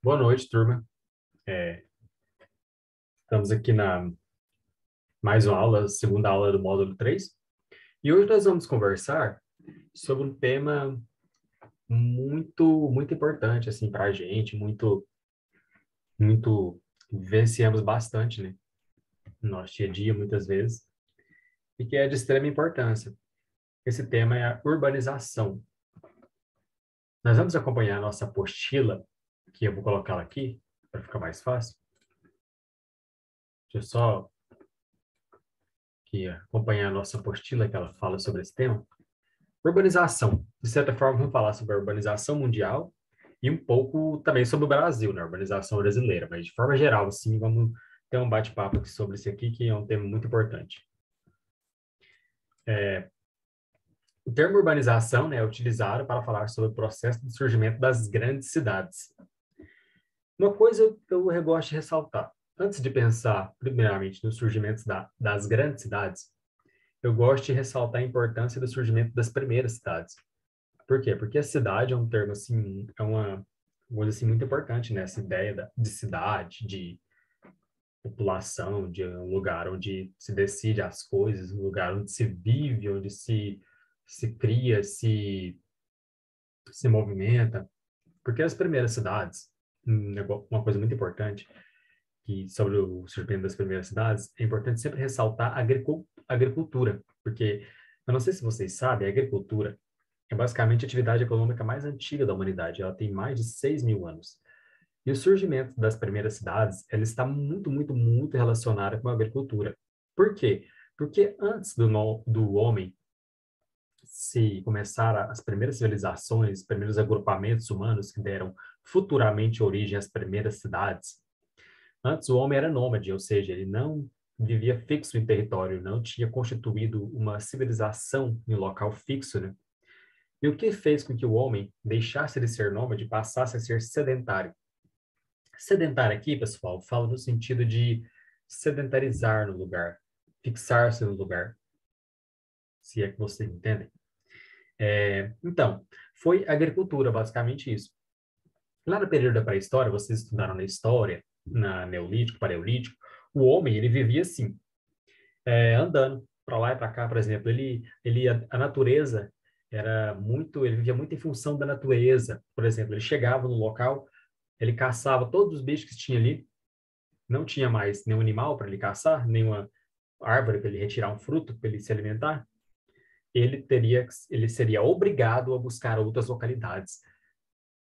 Boa noite, turma. É, Estamos aqui na mais uma aula, segunda aula do módulo 3. E hoje nós vamos conversar sobre um tema muito importante assim para a gente, muito vivenciamos bastante, né, no nosso dia a dia muitas vezes, e que é de extrema importância. Esse tema é a urbanização. Nós vamos acompanhar a nossa apostila, que eu vou colocá-la aqui para ficar mais fácil. Deixa eu só aqui acompanhar a nossa apostila que ela fala sobre esse tema. Urbanização. De certa forma, vamos falar sobre a urbanização mundial e um pouco também sobre o Brasil, né? A urbanização brasileira. Mas, de forma geral, sim, vamos ter um bate-papo aqui sobre isso aqui, que é um tema muito importante. O termo urbanização, né, é utilizado para falar sobre o processo de surgimento das grandes cidades. Uma coisa que eu gosto de ressaltar. Antes de pensar, primeiramente, no surgimento das grandes cidades, eu gosto de ressaltar a importância do surgimento das primeiras cidades. Por quê? Porque a cidade é um termo, assim, é uma coisa, assim, muito importante, né? Essa ideia de cidade, de população, de um lugar onde se decide as coisas, um lugar onde se vive, onde se cria, se movimenta. Porque as primeiras cidades, uma coisa muito importante, que sobre o surgimento das primeiras cidades, é importante sempre ressaltar a agricultura, porque eu não sei se vocês sabem, a agricultura é basicamente a atividade econômica mais antiga da humanidade. Ela tem mais de 6 mil anos. E o surgimento das primeiras cidades, ela está muito relacionada com a agricultura. Por quê? Porque antes do homem se começar as primeiras civilizações, os primeiros agrupamentos humanos que deram futuramente origem às primeiras cidades, antes o homem era nômade, ou seja, ele não vivia fixo em território, não tinha constituído uma civilização em local fixo, né? E o que fez com que o homem deixasse de ser nômade e passasse a ser sedentário? Sedentário aqui, pessoal, fala no sentido de sedentarizar no lugar, fixar-se no lugar, se é que vocês entendem. Então, foi agricultura, basicamente isso. Lá no período da pré-história, vocês estudaram na história, na Neolítico, Paleolítico, o homem, ele vivia assim, andando para lá e para cá, por exemplo. A natureza ele vivia muito em função da natureza. Por exemplo, ele chegava no local, ele caçava todos os bichos que tinha ali, não tinha mais nenhum animal para ele caçar, nenhuma árvore para ele retirar um fruto para ele se alimentar. Ele seria obrigado a buscar outras localidades.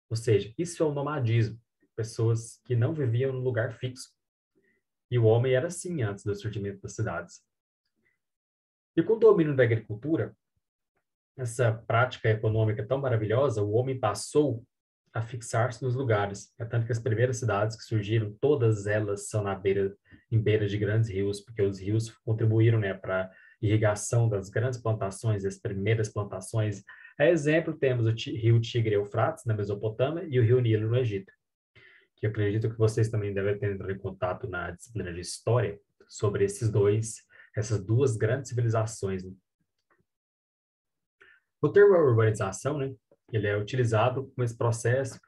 Ou seja, isso é o nomadismo, pessoas que não viviam num lugar fixo. E o homem era assim antes do surgimento das cidades. E com o domínio da agricultura, essa prática econômica tão maravilhosa, o homem passou a fixar-se nos lugares. É tanto que as primeiras cidades que surgiram, todas elas são em beira de grandes rios, porque os rios contribuíram, né, para irrigação das grandes plantações, das primeiras plantações. A exemplo, temos o rio Tigre e Eufrates, na Mesopotâmia, e o rio Nilo, no Egito, que eu acredito que vocês também devem ter entrado em contato na disciplina de História sobre essas duas grandes civilizações, né? O termo urbanização, né, ele é utilizado com esse processo.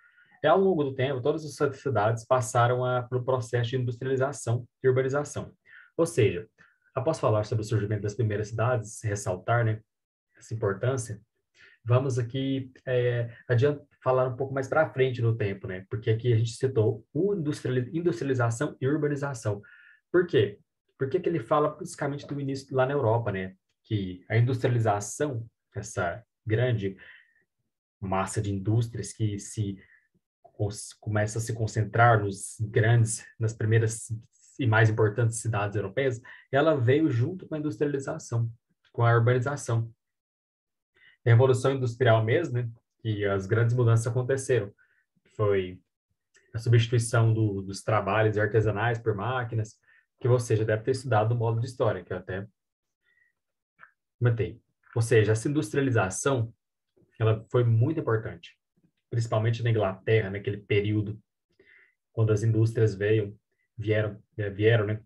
Ao longo do tempo, todas as sociedades passaram pelo processo de industrialização e urbanização. Ou seja, após falar sobre o surgimento das primeiras cidades, ressaltar, né, essa importância, vamos aqui falar um pouco mais para frente no tempo, né? Porque aqui a gente citou industrialização e urbanização. Por quê? Porque que ele fala basicamente do início lá na Europa, né? Que a industrialização, essa grande massa de indústrias que começa a se concentrar nas primeiras e mais importantes cidades europeias, ela veio junto com a industrialização, com a urbanização. A Revolução Industrial mesmo, né, que as grandes mudanças aconteceram. Foi a substituição dos trabalhos artesanais por máquinas, que você já deve ter estudado no módulo de história, que eu até comentei. Ou seja, essa industrialização, ela foi muito importante, principalmente na Inglaterra, naquele período, quando as indústrias vieram, né?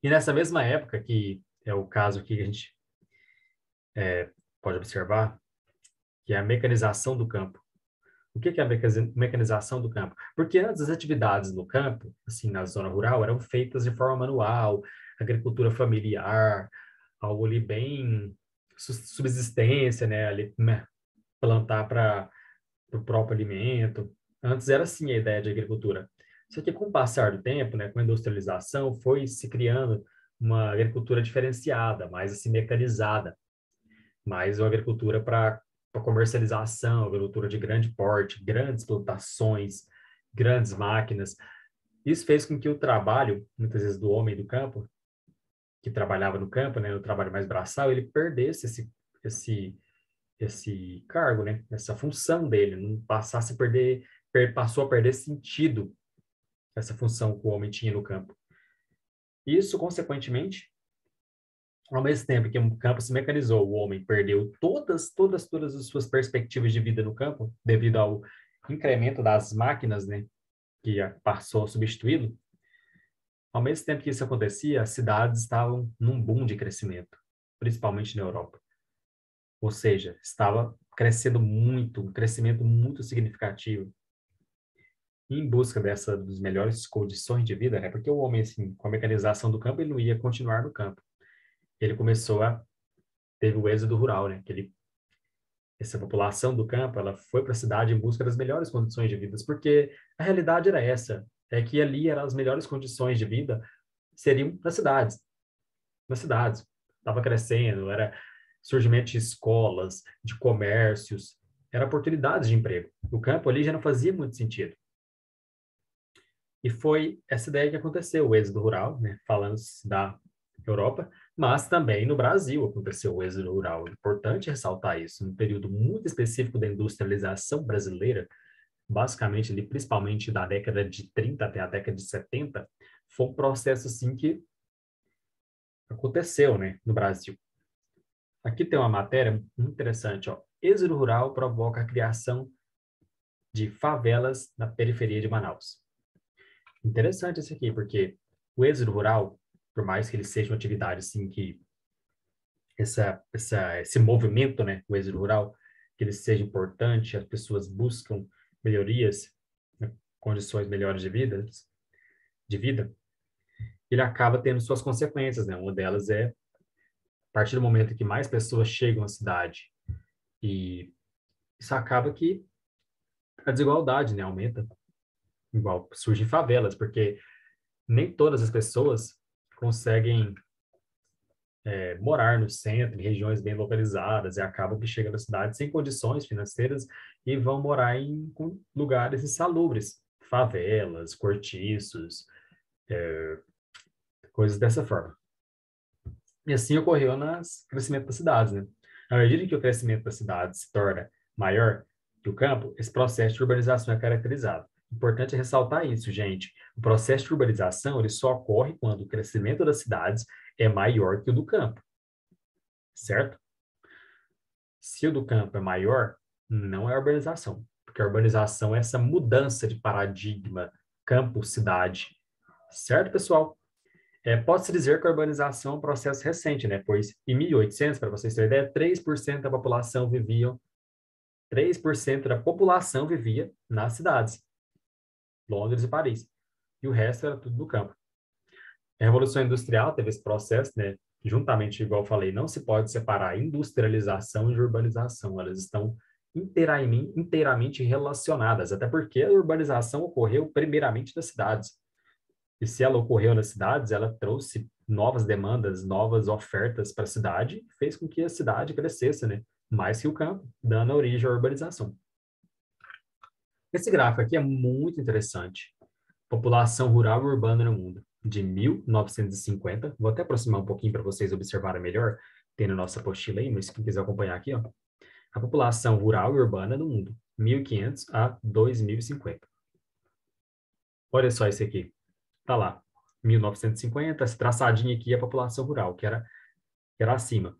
E nessa mesma época, que é o caso que a gente pode observar, que é a mecanização do campo. O que é a mecanização do campo? Porque antes as atividades no campo, assim, na zona rural, eram feitas de forma manual, agricultura familiar, algo ali bem subsistência, né? Ali, né? Plantar para o próprio alimento. Antes era assim a ideia de agricultura. Só que com o passar do tempo, né, com a industrialização, foi se criando uma agricultura diferenciada, mais assim mecanizada, mais uma agricultura para comercialização, agricultura de grande porte, grandes plantações, grandes máquinas. Isso fez com que o trabalho, muitas vezes do homem do campo, que trabalhava no campo, né, no trabalho mais braçal, ele perdesse esse cargo, né, essa função dele, não passasse a perder, passou a perder sentido essa função que o homem tinha no campo. Isso, consequentemente, ao mesmo tempo que o campo se mecanizou, o homem perdeu todas as suas perspectivas de vida no campo, devido ao incremento das máquinas, né, que passou a substituí-lo. Ao mesmo tempo que isso acontecia, as cidades estavam num boom de crescimento, principalmente na Europa. Ou seja, estava crescendo muito, um crescimento muito significativo. E em busca das melhores condições de vida, né, porque o homem, assim, com a mecanização do campo, ele não ia continuar no campo. Ele teve o êxodo rural, né, essa população do campo, ela foi para a cidade em busca das melhores condições de vida, porque a realidade era essa, é que ali eram as melhores condições de vida seriam nas cidades. Estava crescendo, era surgimento de escolas, de comércios, era oportunidades de emprego. O campo ali já não fazia muito sentido. E foi essa ideia que aconteceu, o êxodo rural, né, falando da Europa, mas também no Brasil aconteceu o êxodo rural. É importante ressaltar isso, num período muito específico da industrialização brasileira, basicamente ali, principalmente da década de 30 até a década de 70, foi um processo assim que aconteceu, né, no Brasil. Aqui tem uma matéria muito interessante, ó. Êxodo rural provoca a criação de favelas na periferia de Manaus. Interessante isso aqui, porque o êxodo rural, por mais que ele seja uma atividade assim que esse movimento, né, o êxodo rural, que ele seja importante, as pessoas buscam melhorias, né, condições melhores de vida, ele acaba tendo suas consequências, né? Uma delas é a partir do momento que mais pessoas chegam à cidade e isso acaba que a desigualdade, né, aumenta, igual surgem favelas, porque nem todas as pessoas conseguem morar no centro, em regiões bem localizadas, e acabam que chegam na cidade sem condições financeiras e vão morar em lugares insalubres, favelas, cortiços, coisas dessa forma. E assim ocorreu no crescimento das cidades, né? À medida que o crescimento das cidades se torna maior que o campo, esse processo de urbanização é caracterizado. Importante ressaltar isso, gente. O processo de urbanização ele só ocorre quando o crescimento das cidades é maior que o do campo, certo? Se o do campo é maior, não é urbanização, porque a urbanização é essa mudança de paradigma campo-cidade, certo, pessoal? Pode-se dizer que a urbanização é um processo recente, né? Pois em 1800, para vocês terem ideia, 3% da população vivia nas cidades, Londres e Paris, e o resto era tudo do campo. A Revolução Industrial teve esse processo, né? Juntamente, igual eu falei, não se pode separar industrialização de urbanização, elas estão inteiramente relacionadas, até porque a urbanização ocorreu primeiramente nas cidades. E se ela ocorreu nas cidades, ela trouxe novas demandas, novas ofertas para a cidade, fez com que a cidade crescesse, né? Mais que o campo, dando origem à urbanização. Esse gráfico aqui é muito interessante. População rural e urbana no mundo, de 1950. Vou até aproximar um pouquinho para vocês observarem melhor. Tem na nossa apostila aí, mas quem quiser acompanhar aqui, ó. A população rural e urbana no mundo, 1500 a 2050. Olha só esse aqui. Tá lá, 1950, esse traçadinho aqui é a população rural, que era acima.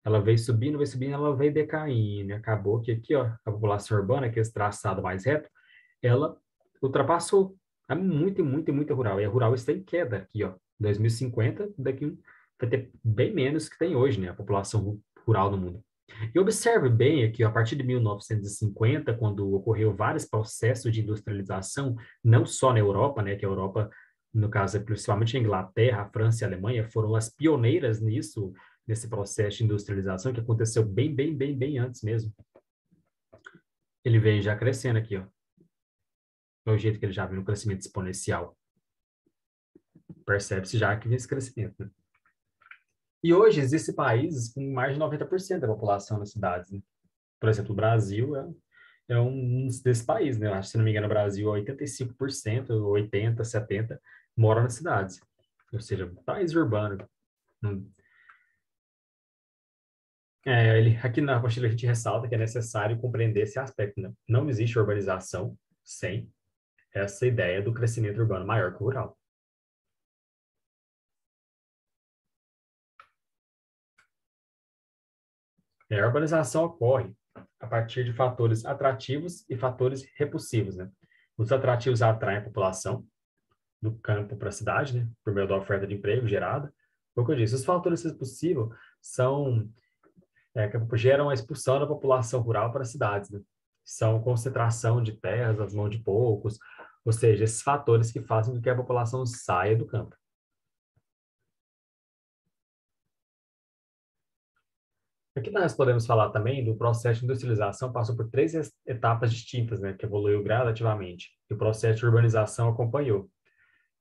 Ela veio subindo, ela veio decaindo. Acabou que aqui, ó, a população urbana, que é esse traçado mais reto, ela ultrapassou. É muito rural. E a rural está em queda aqui, ó. 2050, daqui vai ter bem menos que tem hoje, né? A população rural no mundo. E observe bem aqui, a partir de 1950, quando ocorreu vários processos de industrialização, não só na Europa, né, que a Europa, no caso, principalmente a Inglaterra, a França e a Alemanha, foram as pioneiras nisso, nesse processo de industrialização, que aconteceu bem antes mesmo. Ele veio já crescendo aqui, ó. É o jeito que ele já vem no crescimento exponencial. Percebe-se já que vem esse crescimento, né? E hoje existem países com mais de 90% da população nas cidades, né? Por exemplo, o Brasil é um desses países, né? Eu acho, se não me engano, o Brasil, 85%, 80%, 70%, moram nas cidades. Ou seja, país urbano. Hum. Aqui na apostila a gente ressalta que é necessário compreender esse aspecto, né? Não existe urbanização sem essa ideia do crescimento urbano maior que o rural. A urbanização ocorre a partir de fatores atrativos e fatores repulsivos, né? Os atrativos atraem a população do campo para a cidade, né? Por meio da oferta de emprego gerada. Foi o que eu disse. Os fatores repulsivos são que geram a expulsão da população rural para as cidades, né? São concentração de terras nas mãos de poucos, ou seja, esses fatores que fazem com que a população saia do campo. Aqui nós podemos falar também do processo de industrialização passou por três etapas distintas, né, que evoluiu gradativamente, e o processo de urbanização acompanhou.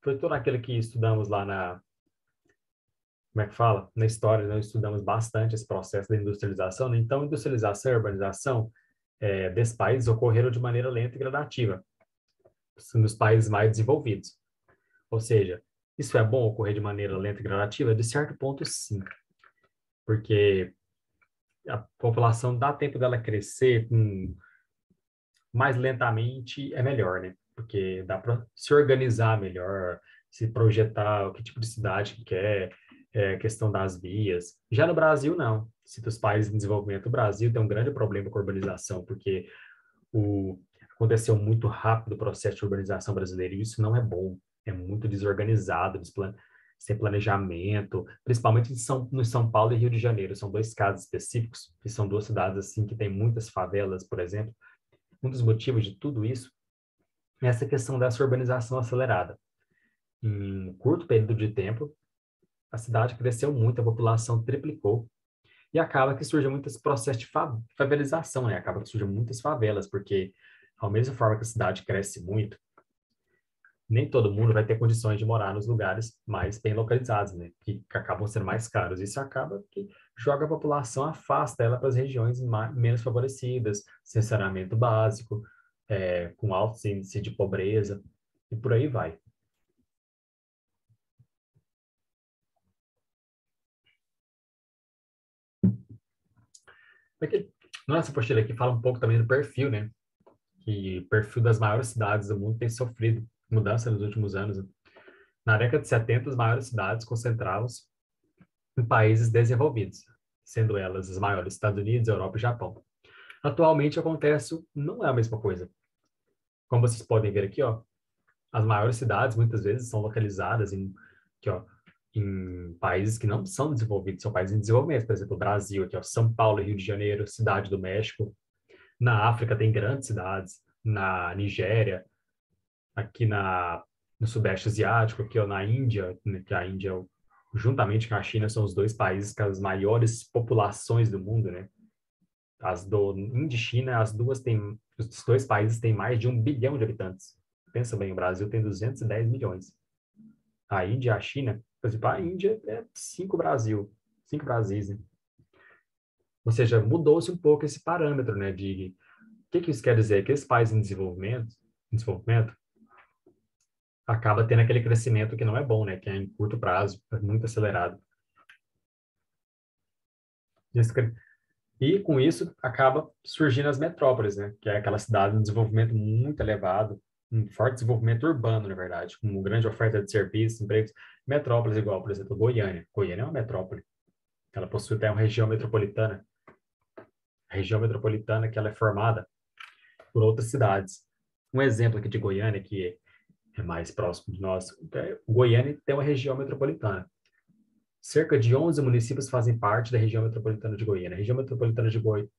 Foi todo aquele que estudamos lá como é que fala? Na história, nós estudamos bastante esse processo da industrialização, né? Então, industrialização e urbanização desses países ocorreram de maneira lenta e gradativa, nos países mais desenvolvidos. Ou seja, isso é bom ocorrer de maneira lenta e gradativa? De certo ponto, sim, porque a população dá tempo dela crescer mais lentamente é melhor, né? Porque dá para se organizar melhor, se projetar o que tipo de cidade que quer, questão das vias. Já no Brasil, não. Se os países em desenvolvimento, o Brasil tem um grande problema com a urbanização, porque aconteceu muito rápido o processo de urbanização brasileiro, e isso não é bom. É muito desorganizado, sem planejamento, principalmente no São Paulo e Rio de Janeiro. São dois casos específicos, que são duas cidades assim que têm muitas favelas, por exemplo. Um dos motivos de tudo isso é essa questão dessa urbanização acelerada. Em um curto período de tempo, a cidade cresceu muito, a população triplicou, e acaba que surgem muitos processos de favelização, né? Acaba que surgem muitas favelas, porque, ao mesma forma que a cidade cresce muito, nem todo mundo vai ter condições de morar nos lugares mais bem localizados, né? Que acabam sendo mais caros. Isso acaba que joga a população, afasta ela para as regiões menos favorecidas, sem saneamento básico, com alto índice de pobreza, e por aí vai. Aqui, nossa apostila aqui fala um pouco também do perfil, né? Que o perfil das maiores cidades do mundo tem sofrido mudança nos últimos anos, né? Na década de 70, as maiores cidades concentravam-se em países desenvolvidos, sendo elas as maiores Estados Unidos, Europa e Japão. Atualmente acontece, não é a mesma coisa. Como vocês podem ver aqui, ó, as maiores cidades muitas vezes são localizadas aqui, ó, em países que não são desenvolvidos, são países em desenvolvimento. Por exemplo, o Brasil, aqui, ó, São Paulo, Rio de Janeiro, Cidade do México. Na África tem grandes cidades, na Nigéria, aqui no Sudeste Asiático, aqui, ó, na Índia, né, que a Índia, juntamente com a China, são os dois países com as maiores populações do mundo, né? Índia e China, os dois países têm mais de 1 bilhão de habitantes. Pensa bem, o Brasil tem 210 milhões. A Índia e a China, por exemplo, a Índia é cinco Brasis, né? Ou seja, mudou-se um pouco esse parâmetro, né, de o que isso quer dizer? Que esses países em desenvolvimento acaba tendo aquele crescimento que não é bom, né, que é em curto prazo, é muito acelerado. E com isso acaba surgindo as metrópoles, né, que é aquela cidade de desenvolvimento muito elevado, um forte desenvolvimento urbano, na verdade, com uma grande oferta de serviços, empregos. Metrópoles igual, por exemplo, Goiânia. Goiânia é uma metrópole. Ela possui até uma região metropolitana. A região metropolitana que ela é formada por outras cidades. Um exemplo aqui de Goiânia, que é mais próximo de nós, Goiânia tem uma região metropolitana. cerca de 11 municípios fazem parte da região metropolitana de Goiânia. A região metropolitana de Goiânia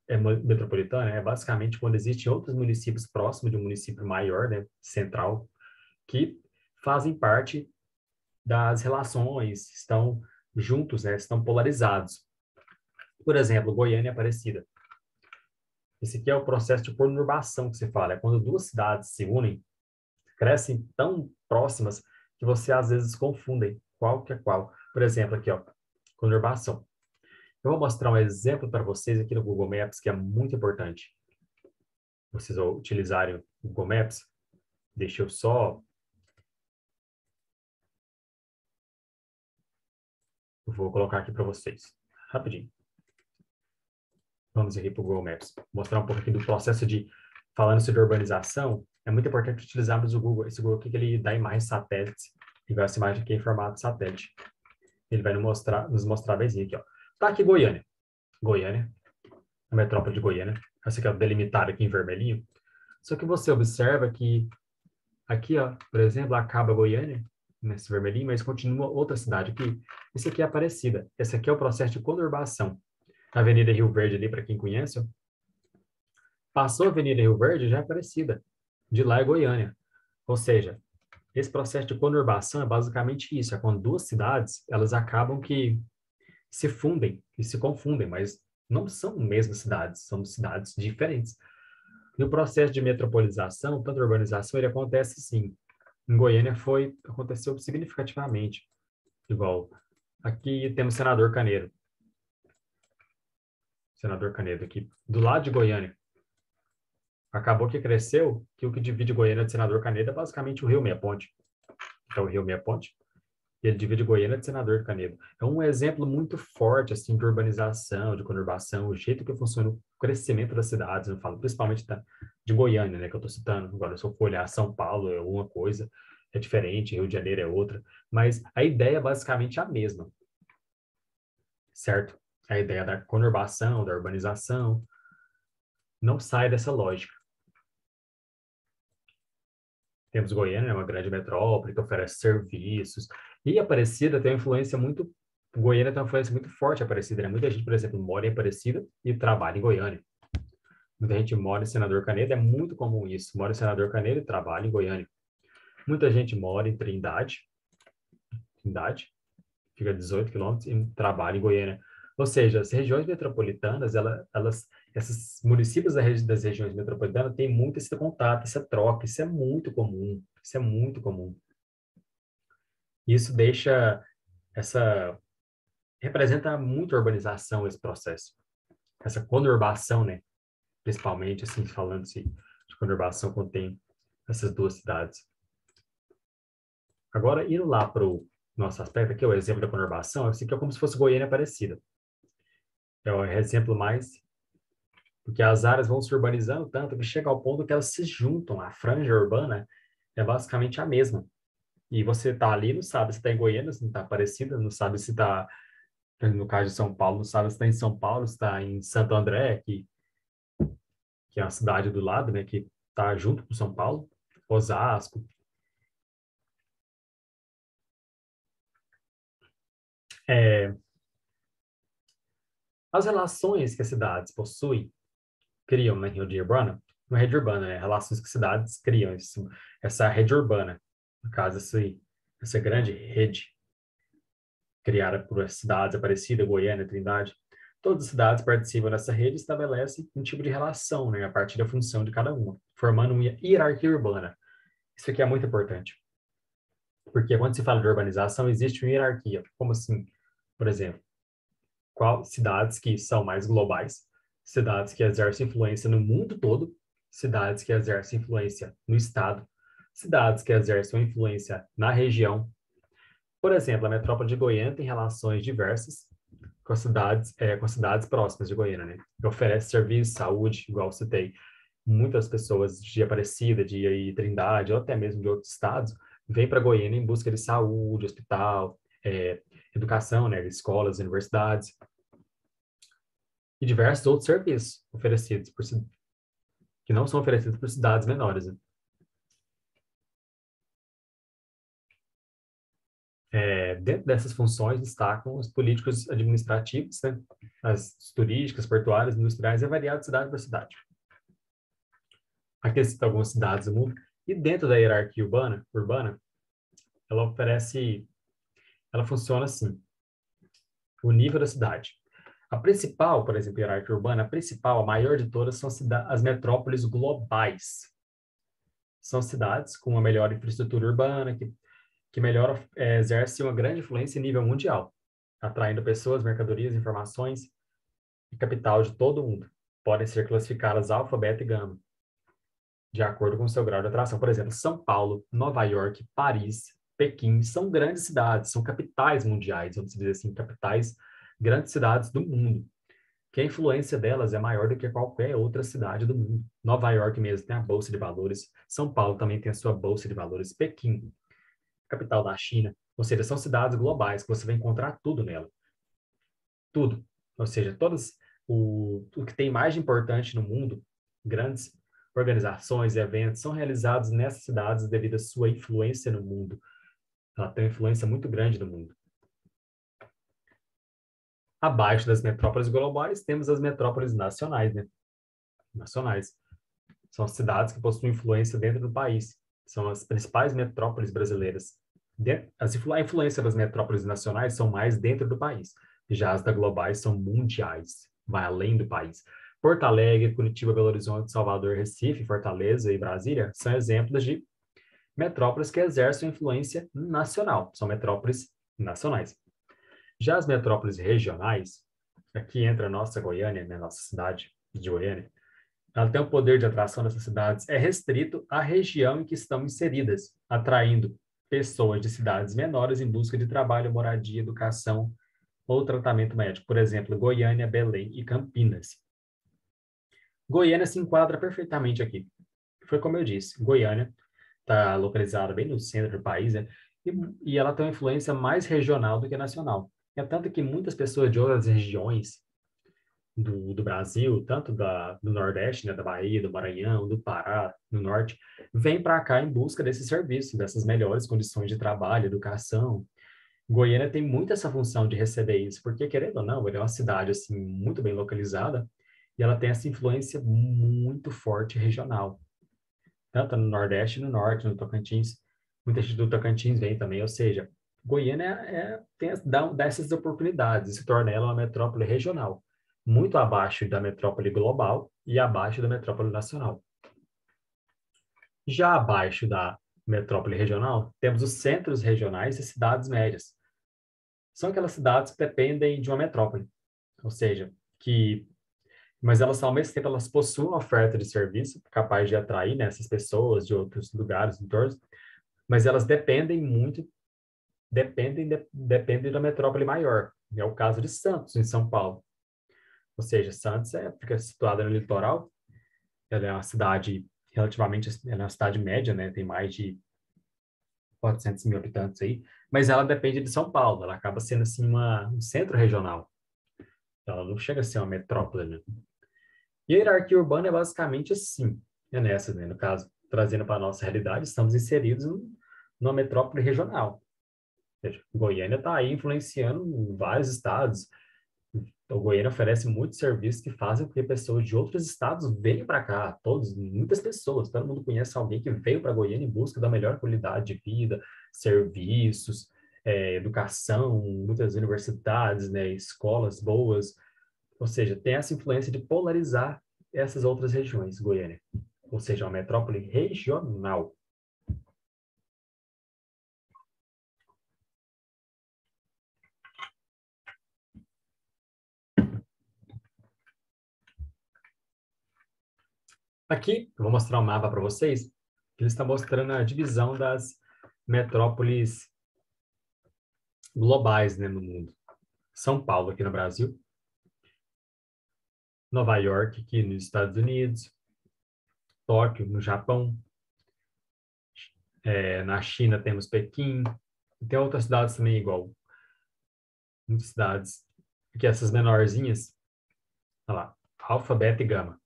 metropolitana é basicamente quando existem outros municípios próximos de um município maior, né, central, que fazem parte das relações, estão juntos, né, estão polarizados. Por exemplo, Goiânia e Aparecida. Esse aqui é o processo de conurbação que se fala, é quando duas cidades se unem, crescem tão próximas que você às vezes confundem qual que é qual. Por exemplo, aqui, ó, conurbação. Eu vou mostrar um exemplo para vocês aqui no Google Maps que é muito importante. Vocês vão utilizarem o Google Maps. Deixa eu só... Eu vou colocar aqui para vocês, rapidinho. Vamos aqui para o Google Maps. Mostrar um pouco aqui do processo de... Falando sobre urbanização, é muito importante utilizarmos o Google. Esse Google aqui que ele dá imagens satélites. E essa imagem aqui é em formato satélite. Ele vai nos mostrar bem aqui, ó. Tá aqui Goiânia. Goiânia, a metrópole de Goiânia. Essa aqui é delimitada aqui em vermelhinho. Só que você observa que aqui, ó, por exemplo, acaba Goiânia, nesse vermelhinho, mas continua outra cidade aqui. Esse aqui é Aparecida. Esse aqui é o processo de conurbação. A Avenida Rio Verde ali, para quem conhece, ó. Passou a Avenida Rio Verde, já é Aparecida. De lá é Goiânia. Ou seja, esse processo de conurbação é basicamente isso. É quando duas cidades, elas acabam que se fundem e se confundem, mas não são mesmas cidades, são cidades diferentes. E o processo de metropolização, tanto a urbanização, ele acontece sim. Em Goiânia aconteceu significativamente. Igual, aqui temos Senador Canedo. Senador Canedo aqui, do lado de Goiânia. Acabou que cresceu, que o que divide Goiânia de Senador Canedo é basicamente o Rio Meia Ponte. Então, o Rio Meia Ponte, ele divide Goiânia de Senador Canedo. É um exemplo muito forte, assim, de urbanização, de conurbação, o jeito que funciona o crescimento das cidades, eu falo principalmente de Goiânia, né, que eu estou citando. Agora, se eu for olhar São Paulo é uma coisa, é diferente, Rio de Janeiro é outra, mas a ideia é basicamente a mesma, certo? A ideia da conurbação, da urbanização, não sai dessa lógica. Temos Goiânia, uma grande metrópole que oferece serviços, e Aparecida tem uma influência muito... Goiânia tem uma influência muito forte em Aparecida, né? Muita gente, por exemplo, mora em Aparecida e trabalha em Goiânia. Muita gente mora em Senador Canedo, é muito comum isso. Mora em Senador Canedo e trabalha em Goiânia. Muita gente mora em Trindade, fica a 18 quilômetros, e trabalha em Goiânia. Ou seja, as regiões metropolitanas, esses municípios das regiões metropolitanas têm muito esse contato, essa troca, isso é muito comum, isso é muito comum. Isso representa muito a urbanização esse processo, essa conurbação, né? Principalmente, assim, falando-se de conurbação quando tem essas duas cidades. Agora, indo lá para o nosso aspecto aqui, o exemplo da conurbação, esse aqui é como se fosse Goiânia Aparecida. É o exemplo mais... Porque as áreas vão se urbanizando tanto que chega ao ponto que elas se juntam. A franja urbana é basicamente a mesma. E você está ali, não sabe se está em Goiânia, se não está Aparecida, não sabe se está, no caso de São Paulo, não sabe se está em São Paulo, se está em Santo André, que é a cidade do lado, né, que está junto com São Paulo, Osasco. É, as relações que as cidades possuem, criam na rede urbana, na rede urbana, né, relações que cidades criam, essa rede urbana, no caso, essa grande rede criada por cidades, Aparecida, Goiânia, Trindade, todas as cidades participam dessa rede e estabelecem um tipo de relação, né, a partir da função de cada uma, formando uma hierarquia urbana. Isso aqui é muito importante, porque quando se fala de urbanização, existe uma hierarquia. Como assim? Por exemplo, cidades que são mais globais, cidades que exercem influência no mundo todo, cidades que exercem influência no estado, cidades que exercem influência na região. Por exemplo, a metrópole de Goiânia tem relações diversas com cidades próximas de Goiânia, né? Que oferece serviço, saúde, igual citei. Muitas pessoas de Aparecida, de Trindade, ou até mesmo de outros estados, vêm para Goiânia em busca de saúde, hospital, educação, né? Escolas, universidades e diversos outros serviços oferecidos que não são oferecidos por cidades menores, né? Dentro dessas funções destacam os políticos administrativos, né? As turísticas, portuárias, industriais, é variado de cidade para cidade. Aqui estão algumas cidades do mundo. E dentro da hierarquia urbana, ela funciona assim, o nível da cidade. A principal, por exemplo, hierarquia urbana, a maior de todas, são as metrópoles globais. São cidades com uma melhor infraestrutura urbana, que melhor exerce uma grande influência em nível mundial, atraindo pessoas, mercadorias, informações e capital de todo o mundo. Podem ser classificadas alfa, beta e gama, de acordo com o seu grau de atração. Por exemplo, São Paulo, Nova York, Paris, Pequim, são grandes cidades, são capitais mundiais, vamos dizer assim, capitais, grandes cidades do mundo, que a influência delas é maior do que qualquer outra cidade do mundo. Nova York mesmo tem a Bolsa de Valores, São Paulo também tem a sua Bolsa de Valores, Pequim, capital da China, ou seja, são cidades globais que você vai encontrar tudo nela. Tudo. Ou seja, o que tem mais de importante no mundo, grandes organizações e eventos são realizados nessas cidades devido à sua influência no mundo. Ela tem uma influência muito grande no mundo. Abaixo das metrópoles globais, temos as metrópoles nacionais, né? Nacionais. São cidades que possuem influência dentro do país. São as principais metrópoles brasileiras. A influência das metrópoles nacionais são mais dentro do país. Já as da globais são mundiais, vai além do país. Porto Alegre, Curitiba, Belo Horizonte, Salvador, Recife, Fortaleza e Brasília são exemplos de metrópoles que exercem influência nacional. São metrópoles nacionais. Já as metrópoles regionais, aqui entra a nossa Goiânia, né, nossa cidade de Goiânia, ela tem o poder de atração dessas cidades é restrito à região em que estão inseridas, atraindo pessoas de cidades menores em busca de trabalho, moradia, educação ou tratamento médico. Por exemplo, Goiânia, Belém e Campinas. Goiânia se enquadra perfeitamente aqui. Foi como eu disse, Goiânia está localizada bem no centro do país, né? E ela tem uma influência mais regional do que nacional. É tanto que muitas pessoas de outras regiões do Brasil, tanto do Nordeste, né, da Bahia, do Maranhão, do Pará, do Norte, vêm para cá em busca desse serviço, dessas melhores condições de trabalho, educação. Goiânia tem muito essa função de receber isso, porque, querendo ou não, ele é uma cidade assim, muito bem localizada e ela tem essa influência muito forte regional, tanto no Nordeste, no Norte, no Tocantins. Muita gente do Tocantins vem também, ou seja, Goiânia dá essas oportunidades e se torna ela uma metrópole regional, muito abaixo da metrópole global e abaixo da metrópole nacional. Já abaixo da metrópole regional, temos os centros regionais e cidades médias. São aquelas cidades que dependem de uma metrópole, ou seja, mas elas ao mesmo tempo elas possuem uma oferta de serviço capaz de atrair, né, essas pessoas de outros lugares, entornos, mas elas dependem da metrópole maior. É o caso de Santos, em São Paulo. Ou seja, Santos fica situada no litoral, ela é uma cidade ela é uma cidade média, né? Tem mais de 400 mil habitantes aí, mas ela depende de São Paulo, ela acaba sendo assim um centro regional. Ela não chega a ser uma metrópole, né? E a hierarquia urbana é basicamente assim, é nessa, né? No caso, trazendo para a nossa realidade, estamos inseridos numa metrópole regional. Ou seja, Goiânia está aí influenciando vários estados. O Goiânia oferece muitos serviços que fazem com que pessoas de outros estados venham para cá. Muitas pessoas, todo mundo conhece alguém que veio para Goiânia em busca da melhor qualidade de vida, serviços, educação, muitas universidades, né, escolas boas. Ou seja, tem essa influência de polarizar essas outras regiões, Goiânia. Ou seja, uma metrópole regional. Aqui, eu vou mostrar um mapa para vocês, que ele está mostrando a divisão das metrópoles globais, né, no mundo. São Paulo, aqui no Brasil. Nova York, aqui nos Estados Unidos. Tóquio, no Japão. Na China temos Pequim. E tem outras cidades também igual. Muitas cidades. Aqui essas menorzinhas. Olha lá. Alfa, Beta e Gama.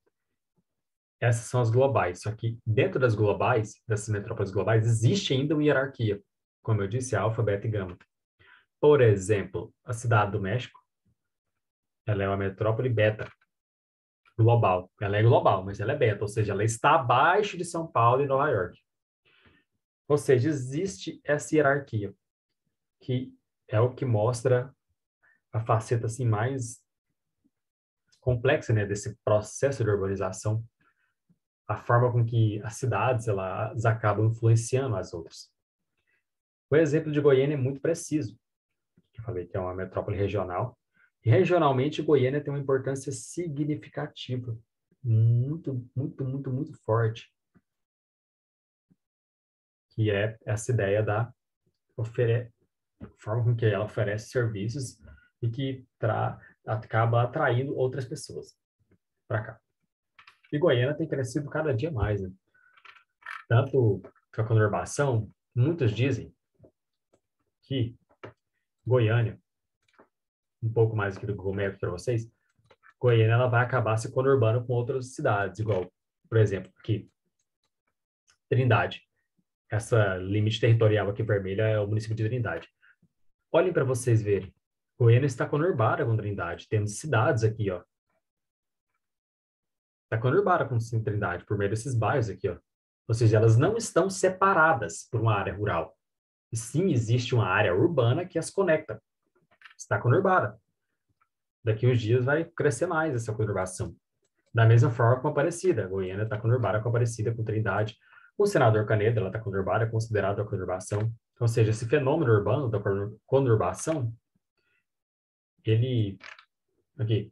Essas são as globais. Só que dentro das globais, dessas metrópoles globais, existe ainda uma hierarquia. Como eu disse, Alfa, Beta e Gama. Por exemplo, a Cidade do México, ela é uma metrópole beta, global. Ela é global, mas ela é beta, ou seja, ela está abaixo de São Paulo e Nova York. Ou seja, existe essa hierarquia, que é o que mostra a faceta assim mais complexa, né, desse processo de urbanização, a forma com que as cidades elas acabam influenciando as outras. O exemplo de Goiânia é muito preciso. Eu falei que é uma metrópole regional. E regionalmente, Goiânia tem uma importância significativa, muito, muito, muito, muito forte, que é essa ideia da forma com que ela oferece serviços e que acaba atraindo outras pessoas para cá. E Goiânia tem crescido cada dia mais, né? Tanto com a conurbação, muitos dizem que Goiânia, um pouco mais aqui do Google Maps para vocês, Goiânia ela vai acabar se conurbando com outras cidades, igual, por exemplo, aqui, Trindade. Essa limite territorial aqui vermelha é o município de Trindade. Olhem para vocês verem. Goiânia está conurbada com Trindade. Temos cidades aqui, ó. Está conurbada com Trindade por meio desses bairros aqui, ó. Ou seja, elas não estão separadas por uma área rural. E sim, existe uma área urbana que as conecta. Está conurbada. Daqui uns dias vai crescer mais essa conurbação. Da mesma forma com Aparecida. Goiânia está conurbada com Aparecida, com Trindade. O senador Canedo, ela está conurbada, é considerada a conurbação. Ou seja, esse fenômeno urbano da conurbação, ele, aqui,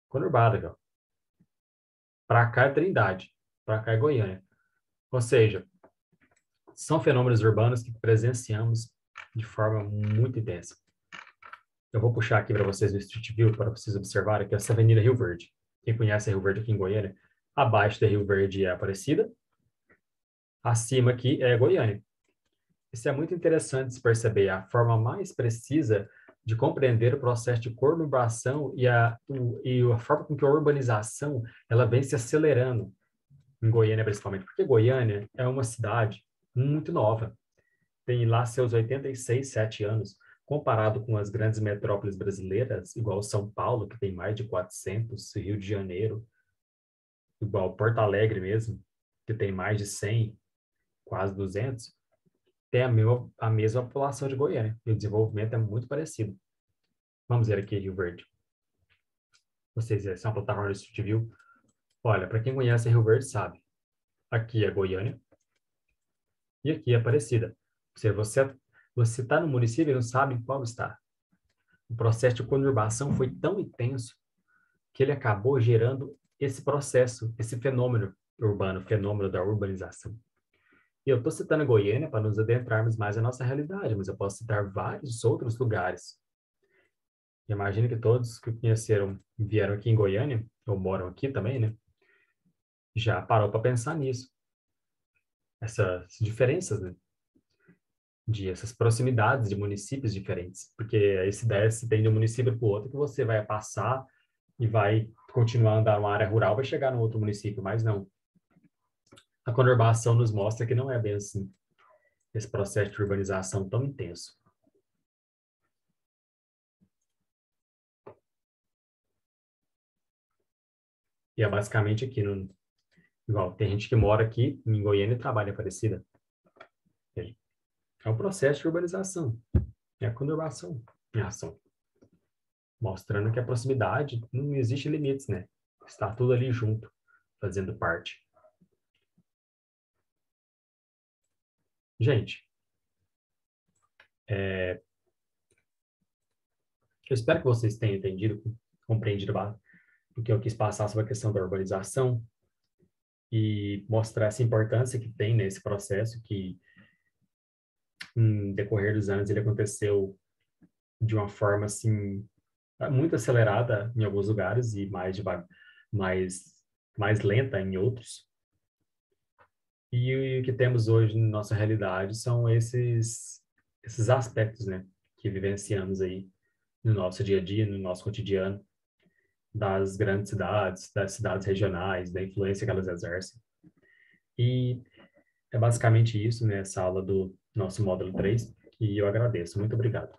conurbada, aqui, ó. Para cá é Trindade, para cá é Goiânia. Ou seja, são fenômenos urbanos que presenciamos de forma muito intensa. Eu vou puxar aqui para vocês no Street View para vocês observarem que essa Avenida Rio Verde. Quem conhece a Rio Verde aqui em Goiânia, abaixo da Rio Verde é Aparecida, acima aqui é Goiânia. Isso é muito interessante se perceber a forma mais precisa de compreender o processo de conurbação e a forma com que a urbanização ela vem se acelerando em Goiânia, principalmente, porque Goiânia é uma cidade muito nova, tem lá seus 86, 7 anos, comparado com as grandes metrópoles brasileiras, igual São Paulo, que tem mais de 400, Rio de Janeiro, igual Porto Alegre mesmo, que tem mais de 100, quase 200, tem a mesma população de Goiânia, e o desenvolvimento é muito parecido. Vamos ver aqui Rio Verde. Vocês, essa é uma plataforma de Street View. Olha, para quem conhece Rio Verde sabe, aqui é Goiânia e aqui é Aparecida. Você está no município e não sabe em qual está. O processo de conurbação foi tão intenso que ele acabou gerando esse processo, esse fenômeno urbano, fenômeno da urbanização. E eu estou citando Goiânia para nos adentrarmos mais na nossa realidade, mas eu posso citar vários outros lugares. Imagino que todos que conheceram, vieram aqui em Goiânia, ou moram aqui também, né? Já parou para pensar nisso. Essas diferenças, né? Essas proximidades de municípios diferentes. Porque essa ideia se tem de um município para o outro que você vai passar e vai continuar a andar numa área rural, vai chegar no outro município, mas não. A conurbação nos mostra que não é bem assim, esse processo de urbanização tão intenso. E é basicamente aqui, igual, tem gente que mora aqui em Goiânia e trabalha em Aparecida. É um processo de urbanização, é a conurbação em ação. Mostrando que a proximidade não existe limites, né? Está tudo ali junto, fazendo parte. Gente, eu espero que vocês tenham entendido, compreendido o que eu quis passar sobre a questão da urbanização e mostrar essa importância que tem nesse processo que, em decorrer dos anos, ele aconteceu de uma forma, assim, muito acelerada em alguns lugares e mais, mais lenta em outros. E o que temos hoje na nossa realidade são esses aspectos, né, que vivenciamos aí no nosso dia a dia, no nosso cotidiano, das grandes cidades, das cidades regionais, da influência que elas exercem. E é basicamente isso nessa aula do nosso módulo 3 e eu agradeço. Muito obrigado.